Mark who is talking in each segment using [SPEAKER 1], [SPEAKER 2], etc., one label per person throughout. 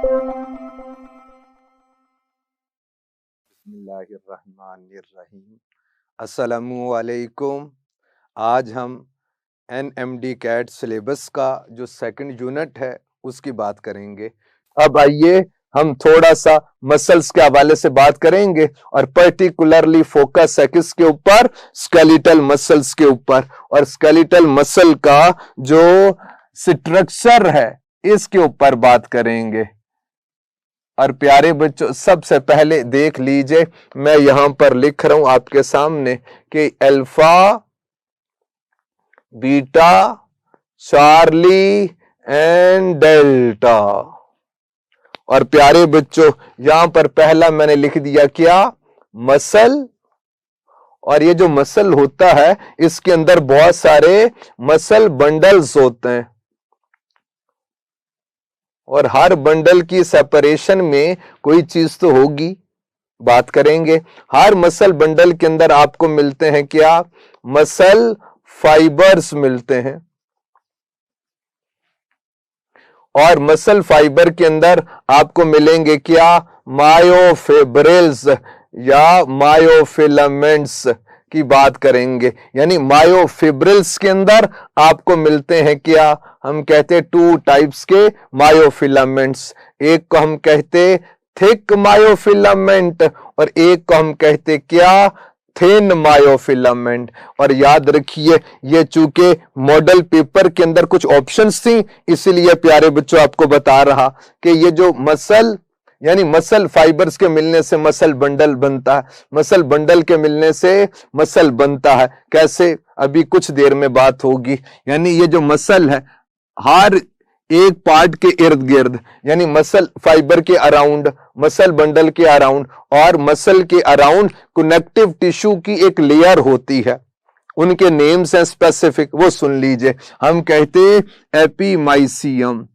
[SPEAKER 1] बिस्मिल्लाहिर्रहमानिर्रहीम। अस्सलामुअलैकुम। आज हम NMD कैट सिलेबस का जो सेकंड यूनिट है उसकी बात करेंगे। अब आइए हम थोड़ा सा मसल्स के हवाले से बात करेंगे और पर्टिकुलरली फोकस है किसके ऊपर? स्केलेटल मसल्स के ऊपर। और स्केलेटल मसल का जो स्ट्रक्चर है इसके ऊपर बात करेंगे। और प्यारे बच्चों, सबसे पहले देख लीजिए, मैं यहां पर लिख रहा हूं आपके सामने कि alpha, beta, Charlie and delta. और प्यारे बच्चों, यहां पर पहला मैंने लिख दिया क्या? मसल। और ये जो मसल होता है इसके अंदर बहुत सारे मसल बंडल्स होते हैं और हर बंडल की सेपरेशन में कोई चीज तो होगी, बात करेंगे। हर मसल बंडल के अंदर आपको मिलते हैं क्या? मसल फाइबर्स मिलते हैं। और मसल फाइबर के अंदर आपको मिलेंगे क्या? मायोफिब्रिल्स या मायोफिलामेंट्स की बात करेंगे। यानी मायोफिब्रिल्स के अंदर आपको मिलते हैं क्या? हम कहते हैं टू टाइप्स के मायोफिलामेंट्स। एक को हम कहते थिक मायोफिलामेंट और एक को हम कहते क्या? Thin myofilament. और याद रखिए, ये चूंकि मॉडल पेपर के अंदर कुछ ऑप्शंस थी इसलिए प्यारे बच्चों आपको बता रहा कि ये जो मसल यानी मसल फाइबर्स के मिलने से मसल बंडल बनता है, मसल बंडल के मिलने से मसल बनता है। कैसे? अभी कुछ देर में बात होगी। यानी ये जो मसल है हर एक पार्ट के इर्द गिर्द, यानी मसल फाइबर के अराउंड, मसल बंडल के अराउंड और मसल के अराउंड कनेक्टिव टिश्यू की एक लेयर होती है। उनके नेम्स हैं स्पेसिफिक, वो सुन लीजिए। हम कहते एपीमाइसियम,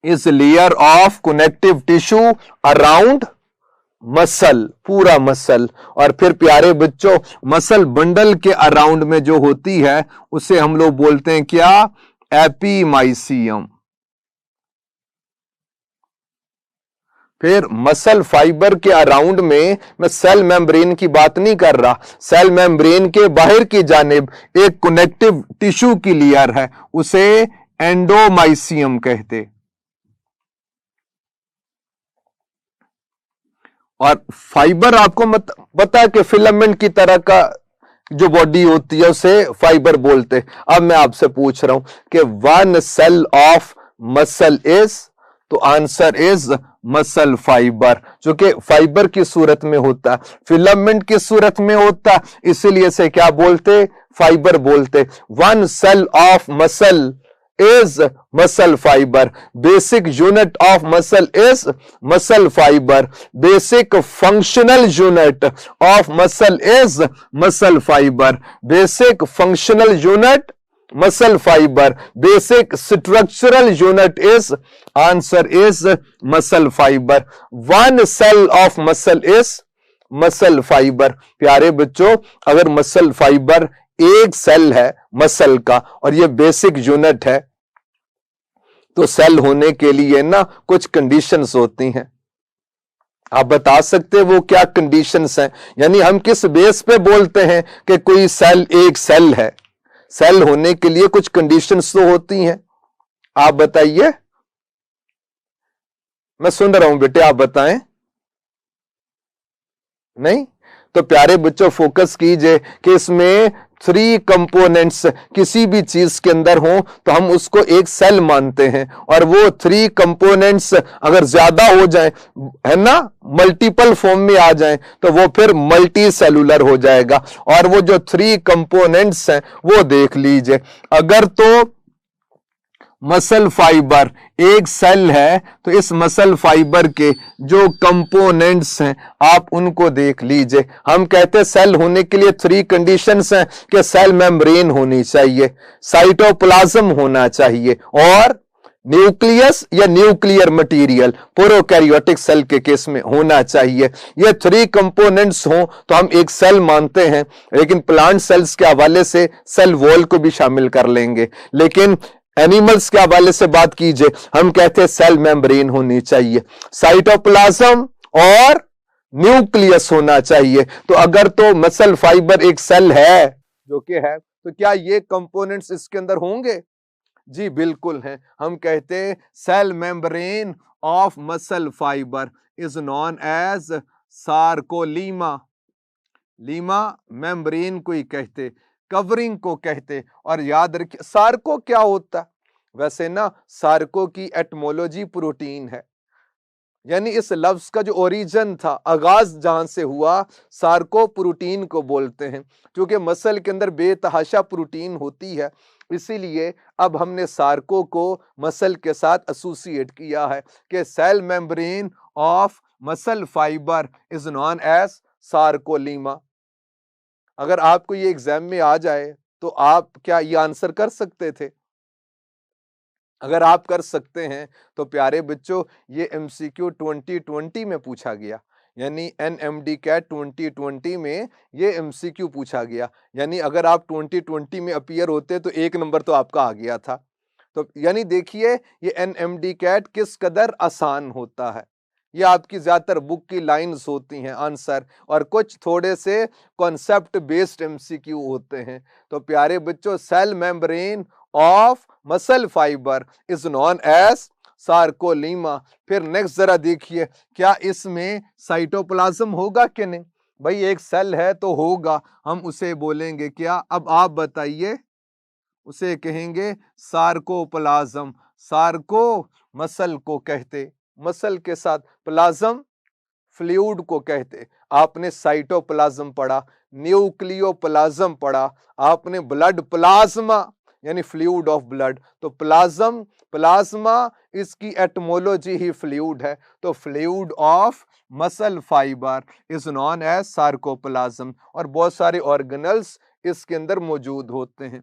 [SPEAKER 1] इस layer of connective tissue around muscle, पूरा मसल। और फिर प्यारे बच्चों, मसल बंडल के अराउंड में जो होती है उसे हम लोग बोलते हैं क्या? एपीमाइसियम। फिर मसल फाइबर के अराउंड में, मैं सेल मेम्ब्रेन की बात नहीं कर रहा, सेल मेम्ब्रेन के बाहर की जानिब एक कनेक्टिव टिश्यू की लेयर है, उसे एंडोमाइसियम कहते। और फाइबर आपको पता है कि फिलामेंट की तरह का जो बॉडी होती है उसे फाइबर बोलते। अब मैं आपसे पूछ रहा हूं कि one cell of muscle is, तो आंसर इज मसल फाइबर, जो कि फाइबर की सूरत में होता, फिलामेंट की सूरत में होता, इसीलिए से क्या बोलते? फाइबर बोलते। One cell of muscle is muscle fiber. Basic unit of muscle is muscle fiber. Basic functional unit of muscle is muscle fiber. Basic functional unit muscle fiber. Basic structural unit is, answer is muscle fiber. One cell of muscle is muscle fiber. प्यारे बच्चों, अगर muscle fibre एक cell है muscle का और ये basic unit है, तो सेल होने के लिए ना कुछ कंडीशंस होती हैं। आप बता सकते हैं वो क्या कंडीशंस हैं? यानी हम किस बेस पे बोलते हैं कि कोई सेल एक सेल है? सेल होने के लिए कुछ कंडीशंस तो होती हैं, आप बताइए। मैं सुन रहा हूं बेटे, आप बताएं। नहीं? तो प्यारे बच्चों फोकस कीजिए कि इसमें 3 कंपोनेंट्स किसी भी चीज के अंदर हो तो हम उसको एक सेल मानते हैं, और वो 3 कंपोनेंट्स अगर ज्यादा हो जाए, है ना, मल्टीपल फॉर्म में आ जाए, तो वो फिर मल्टी सेलुलर हो जाएगा। और वो जो 3 कंपोनेंट्स हैं वो देख लीजिए। अगर तो मसल फाइबर एक सेल है तो इस मसल फाइबर के जो कंपोनेंट्स हैं आप उनको देख लीजिए। हम कहते हैं सेल होने के लिए 3 कंडीशंस हैं कि सेल मेम्ब्रेन होनी चाहिए, साइटोप्लाज्म होना चाहिए और न्यूक्लियस या न्यूक्लियर मटेरियल प्रोकैरियोटिक सेल के केस में होना चाहिए। ये 3 कंपोनेंट्स हों तो हम एक सेल मानते हैं, लेकिन प्लांट सेल्स के हवाले से सेल वॉल को भी शामिल कर लेंगे। लेकिन एनिमल्स के हवाले से बात कीजिए, हम कहते हैं सेल मेम्ब्रेन होनी चाहिए, साइटोप्लाज्म और न्यूक्लियस होना चाहिए। तो अगर तो मसल फाइबर एक सेल है जो कि है, तो क्या ये कंपोनेंट्स इसके अंदर होंगे? जी बिल्कुल है। हम कहते हैं cell membrane of muscle fibre is known as sarcolemma. Lemma membrane को ही कहते, कवरिंग को कहते। और याद रखिए सार्को क्या होता है? वैसे ना सार्को की एटमोलॉजी प्रोटीन है, यानी इस लफ्ज का जो ओरिजिन था, आगाज जहां से हुआ, सार्को प्रोटीन को बोलते हैं। क्योंकि मसल के अंदर बेतहाशा प्रोटीन होती है, इसीलिए अब हमने सार्को को मसल के साथ एसोसिएट किया है कि cell membrane of muscle fibre is known as sarcolemma. अगर आपको ये एग्जाम में आ जाए तो आप क्या ये आंसर कर सकते थे? अगर आप कर सकते हैं तो प्यारे बच्चों, ये एमसीक्यू 2020 में पूछा गया, यानी एनएमडी कैट 2020 में ये एमसीक्यू पूछा गया। यानी अगर आप 2020 में अपीयर होते तो 1 नंबर तो आपका आ गया था। तो यानी देखिए ये एनएमडी कैट किस कदर आसान होता है। ये आपकी ज्यादातर बुक की लाइंस होती हैं आंसर, और कुछ थोड़े से कॉन्सेप्ट बेस्ड एमसीक्यू होते हैं। तो प्यारे बच्चों, cell membrane of muscle fibre is known as sarcolemma. फिर नेक्स्ट जरा देखिए, क्या इसमें साइटोप्लाज्म होगा कि नहीं? भाई एक सेल है तो होगा, हम उसे बोलेंगे क्या? अब आप बताइए, उसे कहेंगे सार्कोप्लाज्म। सार्को मसल को कहते, मसल के साथ प्लाज्म फ्लूइड को कहते। आपने साइटोप्लाज्म पढ़ा, न्यूक्लियोप्लाज्म पढ़ा, आपने ब्लड प्लाज्मा यानी फ्लूइड ऑफ ब्लड। तो प्लाज्म, प्लाज्मा, इसकी एटमोलॉजी ही फ्लूइड है। तो fluid of muscle fibre is known as sarcoplasm. और बहुत सारे ऑर्गेनल्स इसके अंदर मौजूद होते हैं।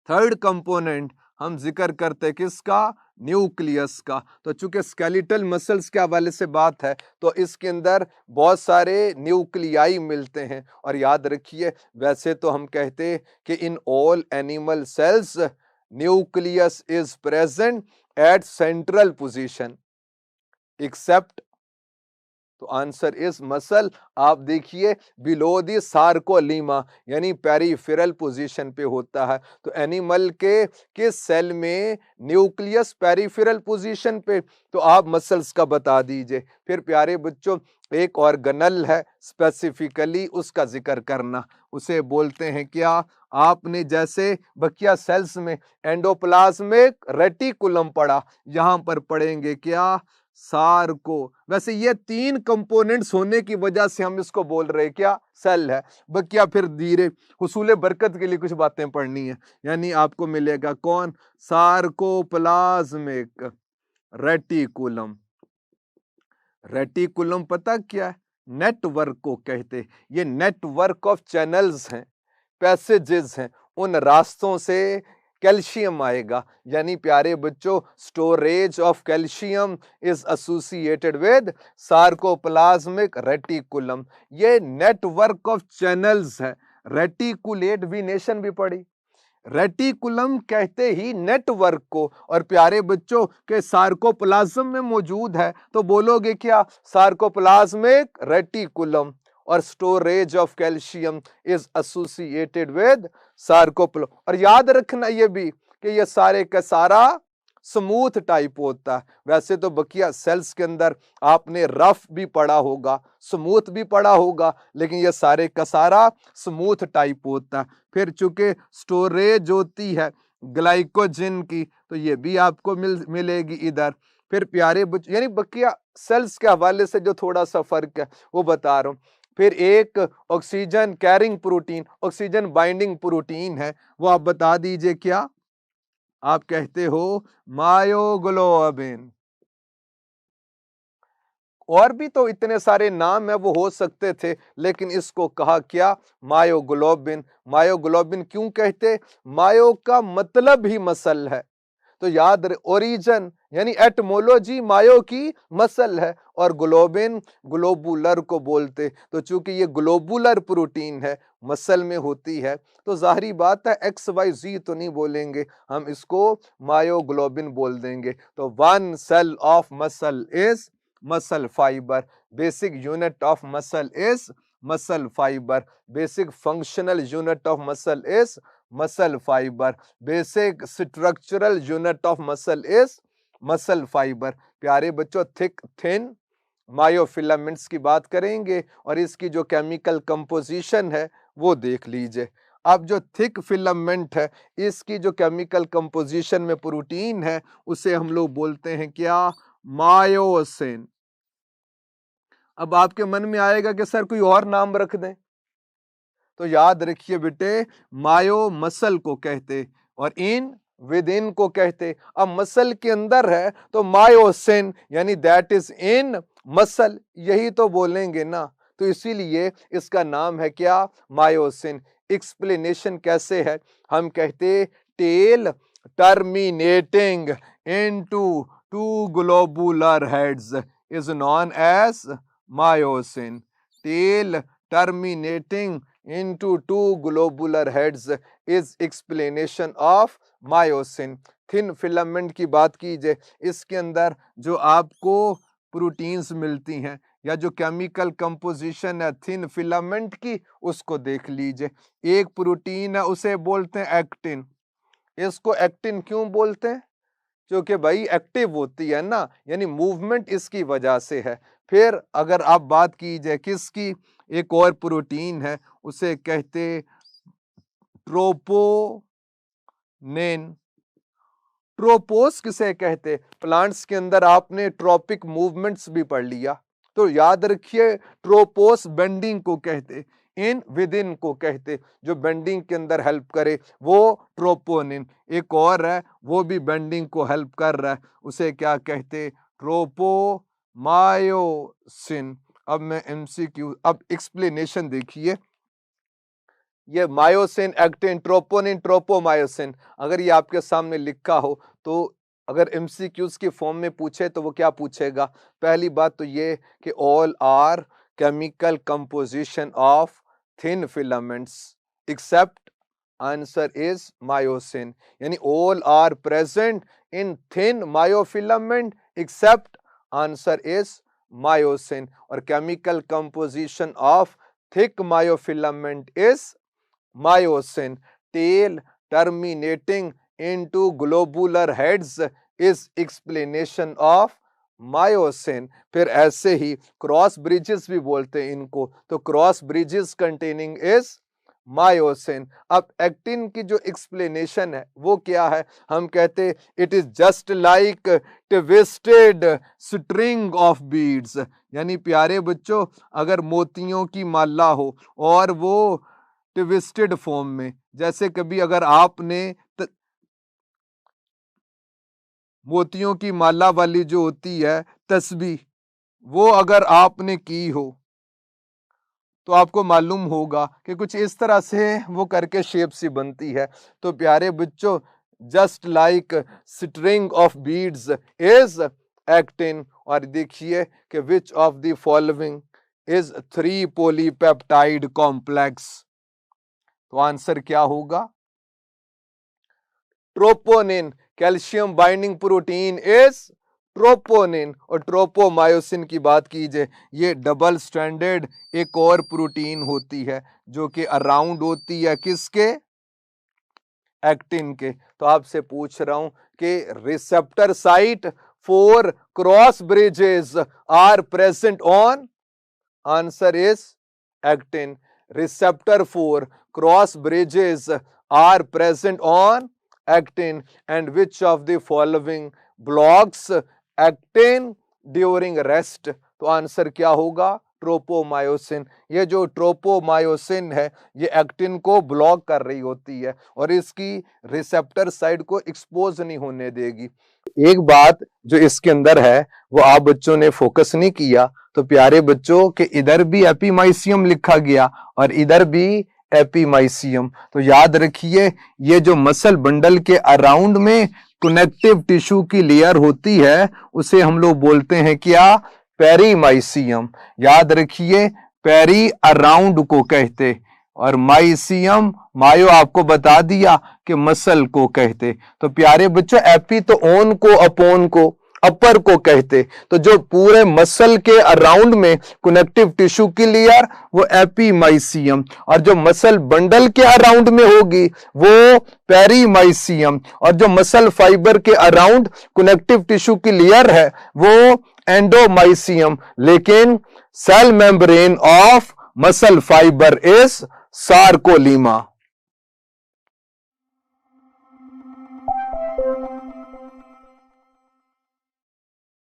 [SPEAKER 1] थर्ड कंपोनेंट हम जिक्र करते हैं किसका? न्यूक्लियस का। तो चूंकि स्केलेटल मसल्स के हवाले से बात है, तो इसके अंदर बहुत सारे न्यूक्लियाई मिलते हैं। और याद रखिए, वैसे तो हम कहते हैं कि in all animal cells nucleus is present at central position except, तो आंसर इज मसल। आप देखिए बिलो दी सार्कोलीमा, यानी पेरिफेरल पोजीशन पे होता है। तो एनिमल के किस सेल में न्यूक्लियस पेरिफेरल पोजीशन पे? तो आप मसल्स का बता दीजिए। फिर प्यारे बच्चों, एक ऑर्गेनल है स्पेसिफिकली उसका जिक्र करना, उसे बोलते हैं क्या? आपने जैसे बकिया सेल्स में एंडोप्लाज्मिक रेटिकुलम पढ़ा, यहां पर पढ़ेंगे क्या? सार्को। वैसे ये 3 कंपोनेंट्स होने की वजह से हम इसको बोल रहे हैं क्या? सेल है। बकिया फिर धीरे हुसूले बरकत के लिए कुछ बातें पढ़नी है, यानी आपको मिलेगा कौन? Sarcoplasmic reticulum. रेटिकुलम पता क्या है? नेटवर्क को कहते। ये नेटवर्क ऑफ चैनल्स हैं, पैसेजेस हैं, उन रास्तों से कैल्शियम आएगा। यानी प्यारे बच्चों, storage of calcium is associated with sarcoplasmic reticulum. ये नेटवर्क ऑफ चैनल्स है। रेटिकुलेट भी नेशन भी पढ़ी, रेटिकुलम कहते ही नेटवर्क को। और प्यारे बच्चों के सार्कोप्लाज्म में मौजूद है, तो बोलोगे क्या? Sarcoplasmic reticulum. और storage of calcium is associated with sarcoplasm. और याद रखना ये भी कि ये सारे का सारा स्मूथ टाइप होता है। वैसे तो बकिया सेल्स के अंदर आपने रफ भी पढ़ा होगा, स्मूथ भी पढ़ा होगा, लेकिन ये सारे का सारा स्मूथ टाइप होता है। फिर चूंकि स्टोरेज होती है ग्लाइकोजन की, तो ये भी आपको मिलेगी इधर। फिर प्यारे बच्चों, यानी बकिया सेल्स के हवाले से जो थोड़ा सा फर्क है वो बता रहा हूं। फिर एक oxygen carrying protein, oxygen binding protein है, वो आप बता दीजिए क्या? आप कहते हो मायोग्लोबिन। और भी तो इतने सारे नाम है वो हो सकते थे, लेकिन इसको कहा क्या? मायोग्लोबिन। मायोग्लोबिन क्यों कहते? मायो का मतलब ही मसल है, तो याद ओरिजिन यानी एटमोलॉजी मायो की मसल है, और ग्लोबिन ग्लोबुलर को बोलते। तो चूंकि ये ग्लोबुलर प्रोटीन है, मसल में होती है, तो जाहिरी बात है XYZ तो नहीं बोलेंगे, हम इसको मायोग्लोबिन बोल देंगे। तो 1 cell of muscle is muscle fibre, basic unit of muscle is muscle fibre, basic functional unit of muscle is muscle fibre, basic structural unit of muscle is muscle fibre. प्यारे बच्चों, थिक थिन मायोफिलामेंट्स की बात करेंगे और इसकी जो chemical composition है वो देख लीजिए। अब जो थिक फिलामेंट है, इसकी जो केमिकल कंपोजिशन में प्रोटीन है उसे हम लोग बोलते हैं क्या? मायोसिन। अब आपके मन में आएगा कि सर कोई और नाम रख दें, तो याद रखिए बेटे, मायो मसल को कहते और इन विद इन को कहते। अब मसल के अंदर है तो मायोसिन यानी दैट इज इन मसल, यही तो बोलेंगे ना, तो इसीलिए इसका नाम है क्या? मायोसिन। एक्सप्लेनेशन कैसे है? हम कहते tail terminating into 2 globular heads is known as myosin. Tail terminating into 2 globular heads is explanation of myosin। Thin filament की बात कीजिए, इसके अंदर जो आपको प्रोटीन्स मिलती हैं या जो केमिकल कंपोजिशन है थिन फिलामेंट की, उसको देख लीजिए। एक प्रोटीन है उसे बोलते हैं एक्टिन। इसको एक्टिन क्यों बोलते हैं? क्योंकि भाई एक्टिव होती है ना, यानी मूवमेंट इसकी वजह से है। फिर अगर आप बात कीजिए किसकी, एक और प्रोटीन है उसे कहते ट्रोपोनिन। ट्रोपोस किसे कहते? प्लांट्स के अंदर आपने ट्रॉपिक मूवमेंट्स भी पढ़ लिया, तो याद रखिए ट्रोपोस बेंडिंग को कहते, इन विद इन को कहते, जो बेंडिंग के अंदर हेल्प करे वो ट्रोपोनिन। एक और है वो भी बेंडिंग को हेल्प कर रहा है, उसे क्या कहते? ट्रोपोमायोसिन। अब मैं MCQ, अब एक्सप्लेनेशन देखिए, ये मायोसिन, एक्टिन, ट्रोपोनिन, ट्रोपोमायोसिन, अगर ये आपके सामने लिखा हो तो अगर MCQs की फॉर्म में पूछे तो वो क्या पूछेगा? पहली बात तो ये कि all are chemical composition of thin filaments except, answer is myosin, यानी all are present in thin myofilament except, answer is myosin. और chemical composition of thick myofilament is myosin. Tail terminating into globular heads is explanation of myosin. फिर ऐसे ही cross bridges भी बोलते हैं इनको, तो cross bridges containing is myosin. अब actin की जो एक्सप्लेनेशन है वो क्या है? हम कहते it is just like twisted string of beads, यानी प्यारे बच्चों अगर मोतियों की माला हो और वो ट्विस्टेड फॉर्म में, जैसे कभी अगर आपने मोतियों की माला वाली जो होती है तस्बीह, वो अगर आपने की हो तो आपको मालूम होगा कि कुछ इस तरह से वो करके शेप सी बनती है। तो प्यारे बच्चों, just like string of beads is actin. और देखिए कि which of the following is 3 polypeptide complex, तो आंसर क्या होगा? Troponin, calcium binding protein is troponin. और ट्रोपोमायोसिन की बात कीजिए, ये डबल स्ट्रैंडेड एक और प्रोटीन होती है जो कि अराउंड होती है किसके? एक्टिन के। तो आपसे पूछ रहा हूं कि receptor site for cross bridges are present on, answer is actin. Receptor for cross bridges are present on actin, and which of the following blocks actin during rest, तो आंसर क्या होगा? ट्रोपोमायोसिन। ये जो ट्रोपोमायोसिन है ये actin को block कर रही होती है और इसकी रिसेप्टर साइड को एक्सपोज नहीं होने देगी। एक बात जो इसके अंदर है वो आप बच्चों ने फोकस नहीं किया, तो प्यारे बच्चों के इधर भी एपिमाइसियम लिखा गया और इधर भी एपीमाइसियम। तो याद रखिए ये जो मसल बंडल के अराउंड में कनेक्टिव टिश्यू की लेयर होती है उसे हम लोग बोलते हैं क्या? पेरीमाइसियम। याद रखिए पेरी अराउंड को कहते और माइसियम मायो आपको बता दिया कि मसल को कहते। तो प्यारे बच्चों एपी तो ओन को अपोन को अपर को कहते। तो जो पूरे मसल के अराउंड में कनेक्टिव टिश्यू की लेयर वो एपीमाइसियम और जो मसल बंडल के अराउंड में होगी वो पेरीमाइसियम और जो मसल फाइबर के अराउंड कनेक्टिव टिश्यू की लेयर है वो एंडोमाइसियम। लेकिन cell membrane of muscle fibre is सार्कोलीमा।